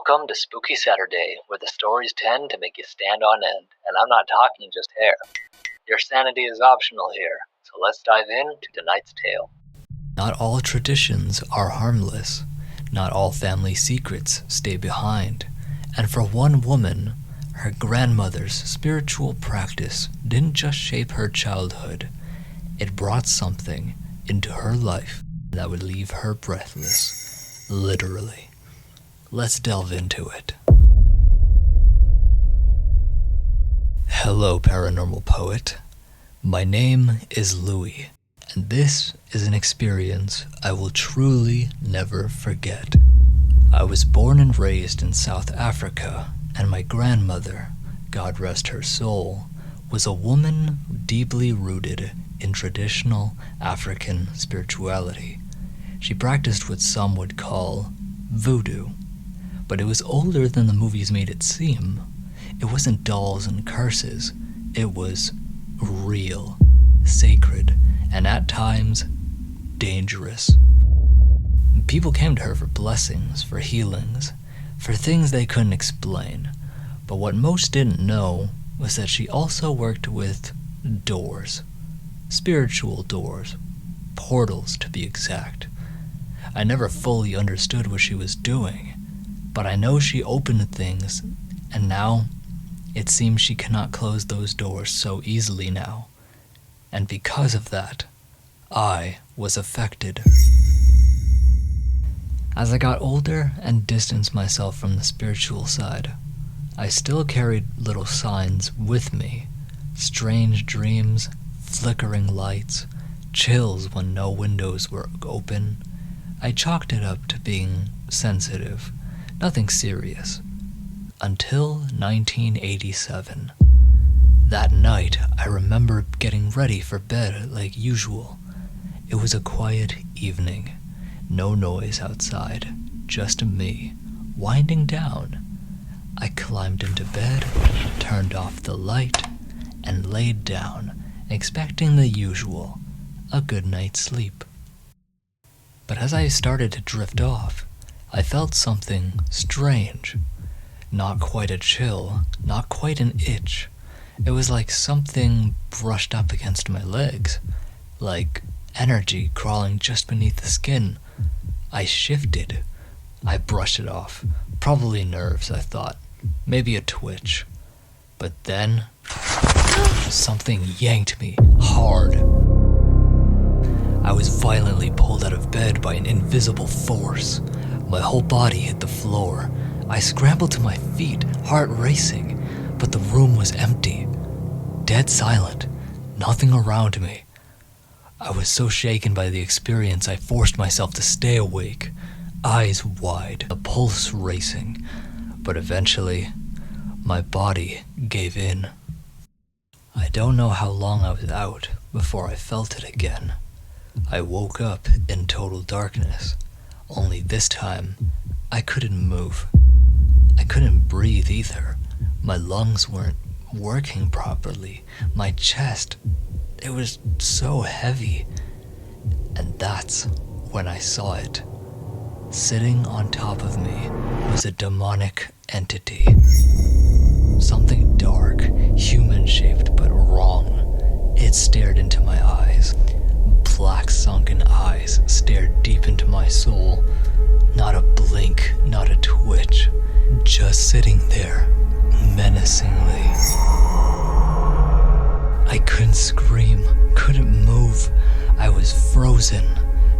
Welcome to Spooky Saturday, where the stories tend to make you stand on end, and I'm not talking just hair. Your sanity is optional here, so let's dive into tonight's tale. Not all traditions are harmless. Not all family secrets stay behind. And for one woman, her grandmother's spiritual practice didn't just shape her childhood. It brought something into her life that would leave her breathless, literally. Let's delve into it. Hello, Paranormal Poet. My name is Louie, and this is an experience I will truly never forget. I was born and raised in South Africa, and my grandmother, God rest her soul, was a woman deeply rooted in traditional African spirituality. She practiced what some would call voodoo, but it was older than the movies made it seem. It wasn't dolls and curses. It was real, sacred, and at times, dangerous. People came to her for blessings, for healings, for things they couldn't explain. But what most didn't know was that she also worked with doors. Spiritual doors. Portals, to be exact. I never fully understood what she was doing, but I know she opened things, and now it seems she cannot close those doors so easily now. And because of that, I was affected. As I got older and distanced myself from the spiritual side, I still carried little signs with me. Strange dreams, flickering lights, chills when no windows were open. I chalked it up to being sensitive, nothing serious. Until 1987. That night, I remember getting ready for bed like usual. It was a quiet evening. No noise outside, just me, winding down. I climbed into bed, turned off the light, and laid down, expecting the usual, a good night's sleep. But as I started to drift off, I felt something strange. Not quite a chill, not quite an itch. It was like something brushed up against my legs, like energy crawling just beneath the skin. I shifted. I brushed it off. Probably nerves, I thought. Maybe a twitch. But then, something yanked me hard. I was violently pulled out of bed by an invisible force. My whole body hit the floor. I scrambled to my feet, heart racing, but the room was empty. Dead silent. Nothing around me. I was so shaken by the experience I forced myself to stay awake, eyes wide, a pulse racing, but eventually, my body gave in. I don't know how long I was out before I felt it again. I woke up in total darkness, only this time, I couldn't move. I couldn't breathe either. My lungs weren't working properly. My chest, it was so heavy. And that's when I saw it. Sitting on top of me was a demonic entity. Something dark, human-shaped but wrong. It stared into my eyes. Black sunken eyes stared deep into my soul. Not a blink, not a twitch. Just sitting there, menacingly. I couldn't scream, couldn't move. I was frozen,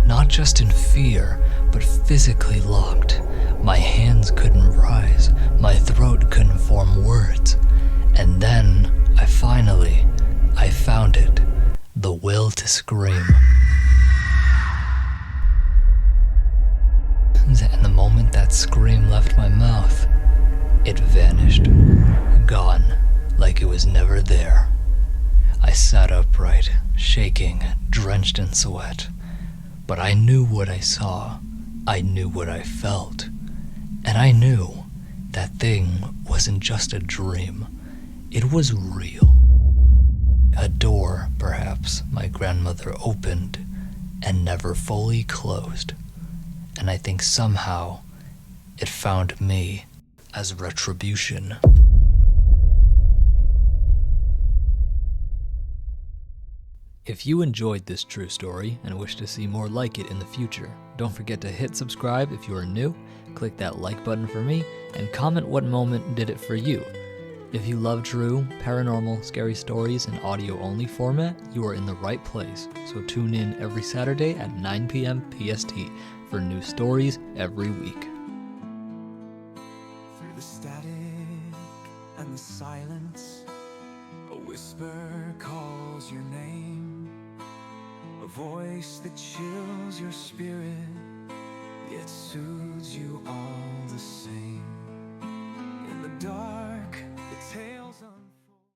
not just in fear, but physically locked. My hands couldn't rise, my throat couldn't form words. And then, I found it, the will to scream. And the moment that scream left my mouth, it vanished, gone, like it was never there. I sat upright, shaking, drenched in sweat. But I knew what I saw, I knew what I felt, and I knew that thing wasn't just a dream, it was real. A door, perhaps, my grandmother opened and never fully closed. And I think somehow it found me as retribution. If you enjoyed this true story and wish to see more like it in the future, don't forget to hit subscribe if you are new, click that like button for me, and comment what moment did it for you. If you love true, paranormal, scary stories in audio-only format, you are in the right place, so tune in every Saturday at 9 p.m. PST for new stories every week. Through the static and the silence, a whisper calls your name, a voice that chills your spirit, yet soothes you all the same. In the dark